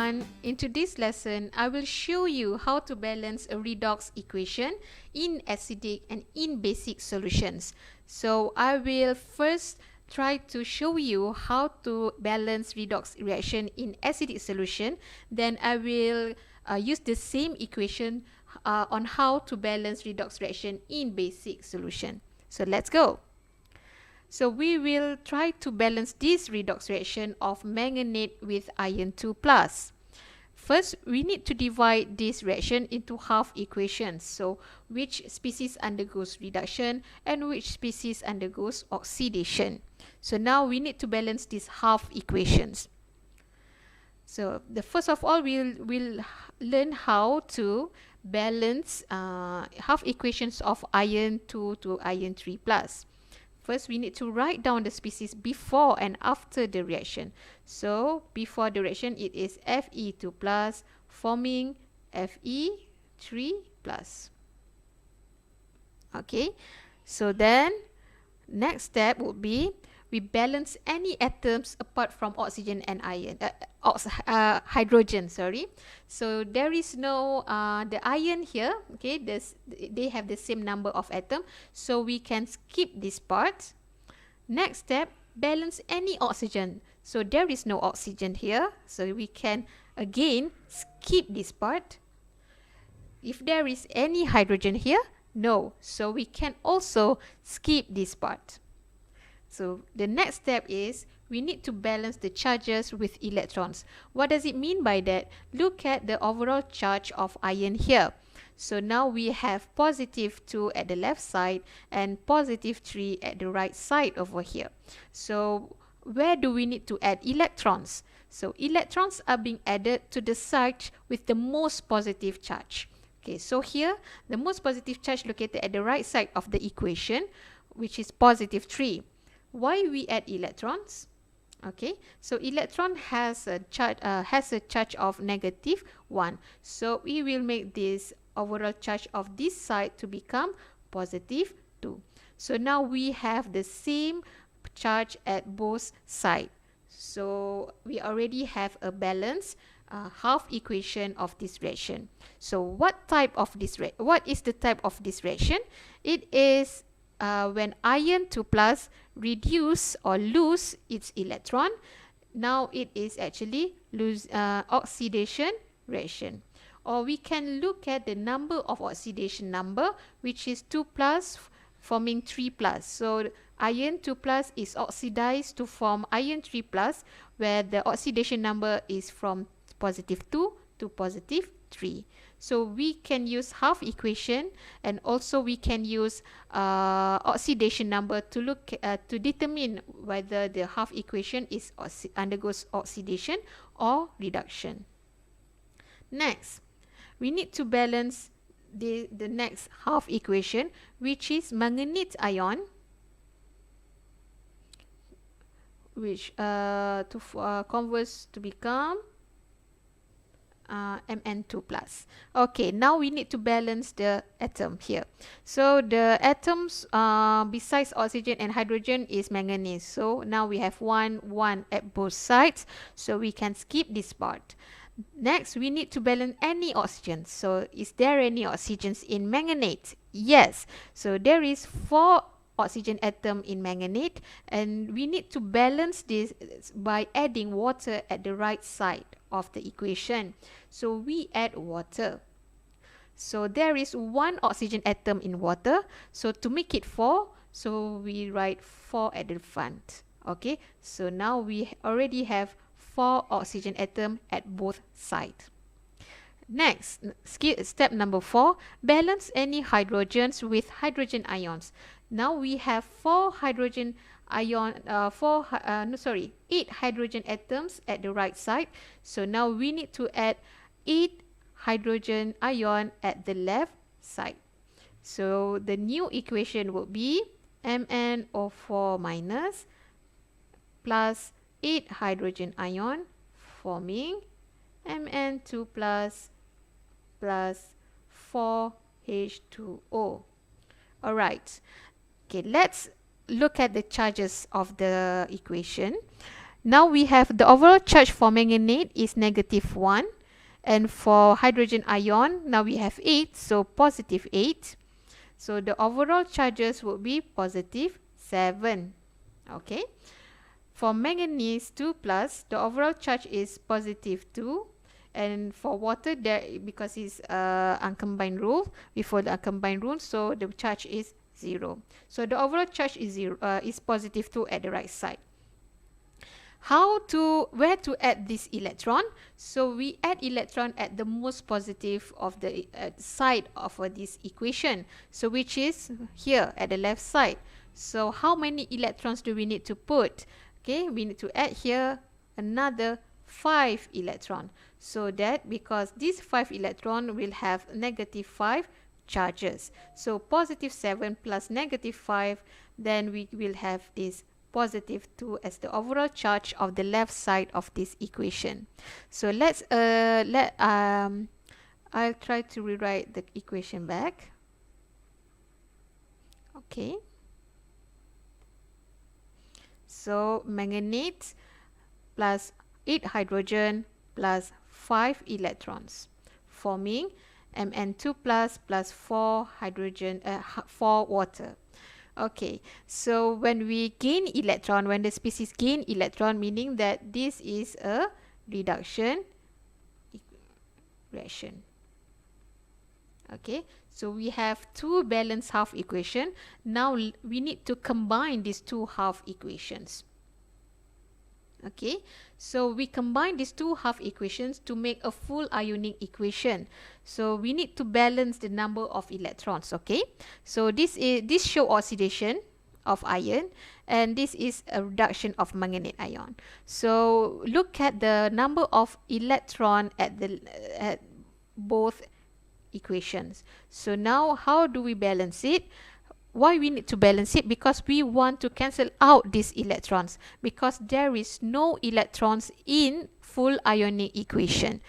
everyone, into this lesson I will show you how to balance a redox equation in acidic and in basic solutions. So I will first try to show you how to balance redox reaction in acidic solution. Then I will use the same equation on how to balance redox reaction in basic solution. So let's go. So we will try to balance this redox reaction of manganate with iron 2 plus. First, we need to divide this reaction into half equations. So which species undergoes reduction and which species undergoes oxidation. So now we need to balance these half equations. So the first of all, we'll learn how to balance half equations of iron 2 to iron 3 plus. First, we need to write down the species before and after the reaction. So, before the reaction, it is Fe2 plus forming Fe3 plus. Okay, so then next step would be we balance any atoms apart from oxygen and hydrogen. So there is no the iron here. Okay, they have the same number of atoms, so we can skip this part. Next step, balance any oxygen. So there is no oxygen here, so we can again skip this part. If there is any hydrogen here, no, so we can also skip this part. So the next step is we need to balance the charges with electrons. What does it mean by that? Look at the overall charge of iron here. So now we have positive 2 at the left side and positive 3 at the right side over here. So where do we need to add electrons? So electrons are being added to the side with the most positive charge. Okay, so here the most positive charge located at the right side of the equation, which is positive 3. Why we add electrons? Okay, so electron has a charge of negative 1. So we will make this overall charge of this side to become positive 2. So now we have the same charge at both sides. So we already have a balanced half equation of this reaction. So what is the type of this reaction? It is when iron 2 plus reduce or lose its electron. Now it is actually oxidation reaction. Or we can look at the number of oxidation number, which is 2 plus forming 3 plus. So iron 2 plus is oxidized to form iron 3 plus, where the oxidation number is from positive 2 to positive 3. So we can use half equation, and also we can use oxidation number to look to determine whether the half equation is undergoes oxidation or reduction. Next, we need to balance the next half equation, which is manganese ion, which converts to become Mn2 plus. Okay, now we need to balance the atom here. So the atoms besides oxygen and hydrogen is manganese. So now we have 1 at both sides, so we can skip this part. Next, we need to balance any oxygen. So is there any oxygens in manganate? Yes. So there is 4 oxygen atom in manganate, and we need to balance this by adding water at the right side of the equation. So we add water. So there is 1 oxygen atom in water. So to make it 4, so we write 4 at the front. Okay, so now we already have 4 oxygen atom at both sides. Next, step number 4, balance any hydrogens with hydrogen ions. Now we have 8 hydrogen atoms at the right side. So now we need to add 8 hydrogen ion at the left side. So the new equation would be MnO4 minus plus 8 hydrogen ion forming Mn2 plus 4H2O. Alright, okay, let's look at the charges of the equation. Now we have the overall charge for manganate is -1. And for hydrogen ion, now we have 8, so +8. So the overall charges would be +7. Okay. For manganese 2 plus, the overall charge is +2. And for water, there because it's uncombined rule, before the uncombined rule, so the charge is 0. So the overall charge is +2 at the right side. Where to add this electron? So we add electron at the most positive of the side of this equation, so which is here at the left side. So how many electrons do we need to put? Okay, we need to add here another 5 electron, so that because this 5 electron will have -5 charges, so +7 plus -5, then we will have this +2 as the overall charge of the left side of this equation. So I'll try to rewrite the equation back. Okay. So manganate plus 8 hydrogen plus 5 electrons, forming Mn2 plus 4 hydrogen 4 water. Okay, so when we gain electron, when the species gain electron, meaning that this is a reduction reaction. Okay, so we have two balanced half equation. Now we need to combine these two half equations. Okay, so we combine these two half equations to make a full ionic equation. So we need to balance the number of electrons. Okay, so this show oxidation of iron, and this is a reduction of manganate ion. So look at the number of electron at both equations. So now how do we balance it? Why we need to balance it? Because we want to cancel out these electrons, because there is no electrons in full ionic equation.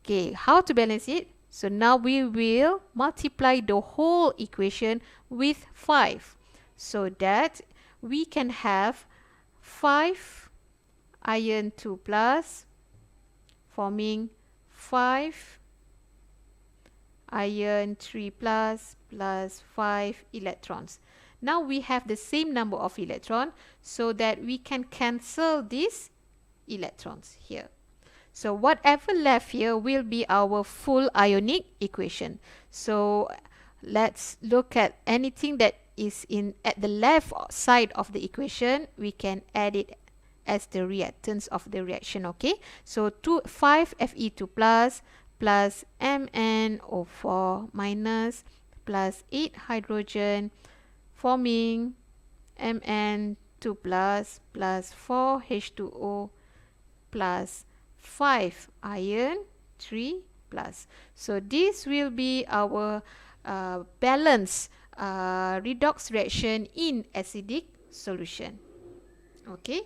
Okay, how to balance it? So now we will multiply the whole equation with 5, so that we can have 5 iron 2 plus forming 5 iron 3 plus 5 electrons. Now we have the same number of electrons, so that we can cancel these electrons here. So whatever left here will be our full ionic equation. So let's look at anything that is at the left side of the equation. We can add it as the reactants of the reaction. Okay, so 5 Fe2 plus MnO4 minus plus 8 hydrogen forming Mn2 plus 4 H2O plus 5 iron 3 plus. So this will be our balanced redox reaction in acidic solution. Okay.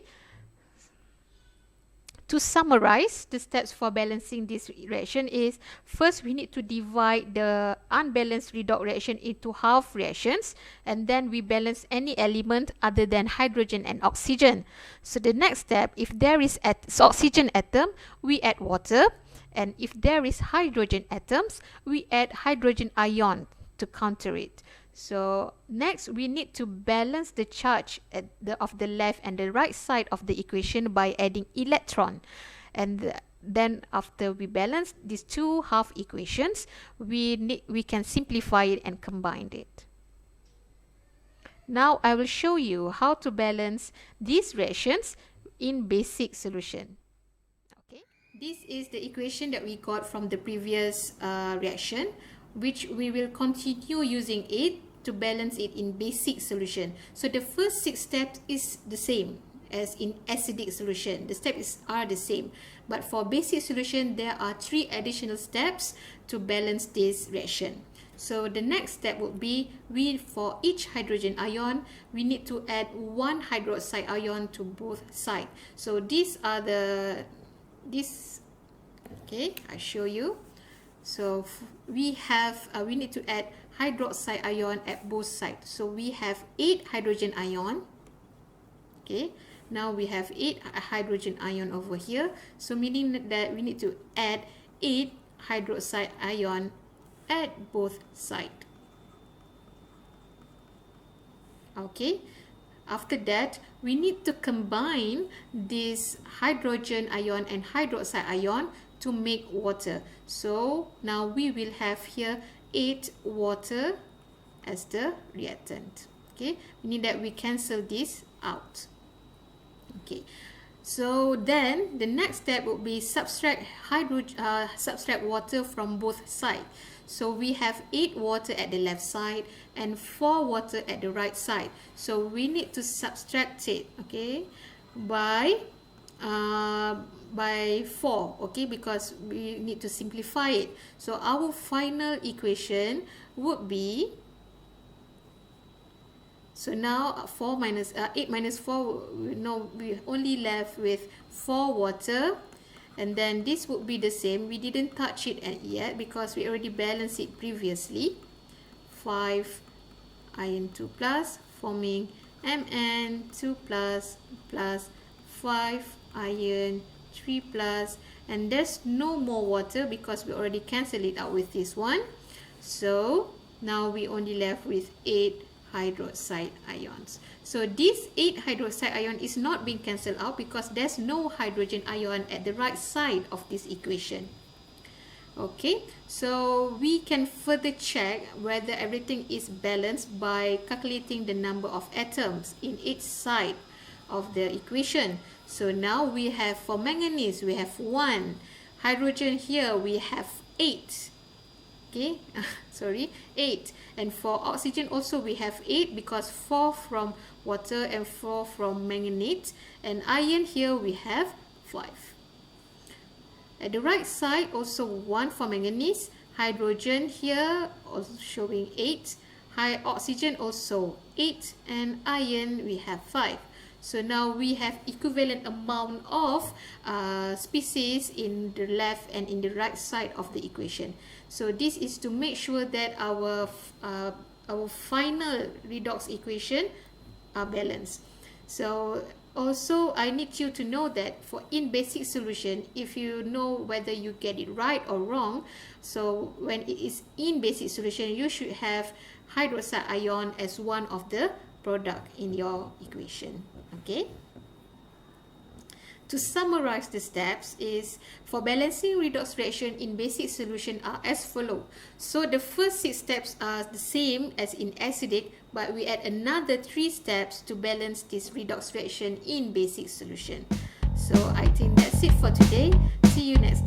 To summarize, the steps for balancing this reaction is, first we need to divide the unbalanced redox reaction into half reactions, and then we balance any element other than hydrogen and oxygen. So the next step, if there is oxygen atom, we add water, and if there is hydrogen atoms, we add hydrogen ion to counter it. So next we need to balance the charge of the left and the right side of the equation by adding electron, and then after we balance these two half equations, we can simplify it and combine it. Now I will show you how to balance these reactions in basic solution. Okay, this is the equation that we got from the previous reaction, which we will continue using it to balance it in basic solution. So the first 6 steps is the same as in acidic solution. The steps are the same, but for basic solution there are 3 additional steps to balance this reaction. So the next step would be, for each hydrogen ion, we need to add 1 hydroxide ion to both sides. So these are okay, I show you. So we need to add hydroxide ion at both sides. So we have 8 hydrogen ion. Okay, now we have 8 hydrogen ion over here. So meaning that we need to add 8 hydroxide ion at both sides. Okay, after that we need to combine this hydrogen ion and hydroxide ion to make water. So now we will have here 8 water as the reactant. Okay, meaning that we cancel this out. Okay, so then the next step would be subtract water from both sides. So we have 8 water at the left side and 4 water at the right side. So we need to subtract it, okay, by 4, okay, because we need to simplify it. So our final equation would be, so now 8 minus 4, we only left with 4 water. And then this would be the same. We didn't touch it yet because we already balanced it previously. 5 iron 2 plus forming Mn2 plus 5 iron 3 plus, and there's no more water because we already cancelled it out with this one. So now we only left with 8 hydroxide ions. So this 8 hydroxide ion is not being cancelled out because there's no hydrogen ion at the right side of this equation. Okay, so we can further check whether everything is balanced by calculating the number of atoms in each side of the equation. So now we have, for manganese we have 1, hydrogen here we have 8. Okay, sorry, 8. And for oxygen also we have 8 because 4 from water and 4 from manganese. And iron here we have 5. At the right side also 1 for manganese. Hydrogen here also showing 8. Oxygen also 8. And iron we have 5. So now we have equivalent amount of species in the left and in the right side of the equation. So this is to make sure that our final redox equation are balanced. So also I need you to know that for in basic solution, if you know whether you get it right or wrong, so when it is in basic solution, you should have hydroxide ion as one of the product in your equation. Okay, to summarize the steps is, for balancing redox reaction in basic solution are as follow. So the first 6 steps are the same as in acidic, but we add another 3 steps to balance this redox reaction in basic solution. So I think that's it for today. See you next time.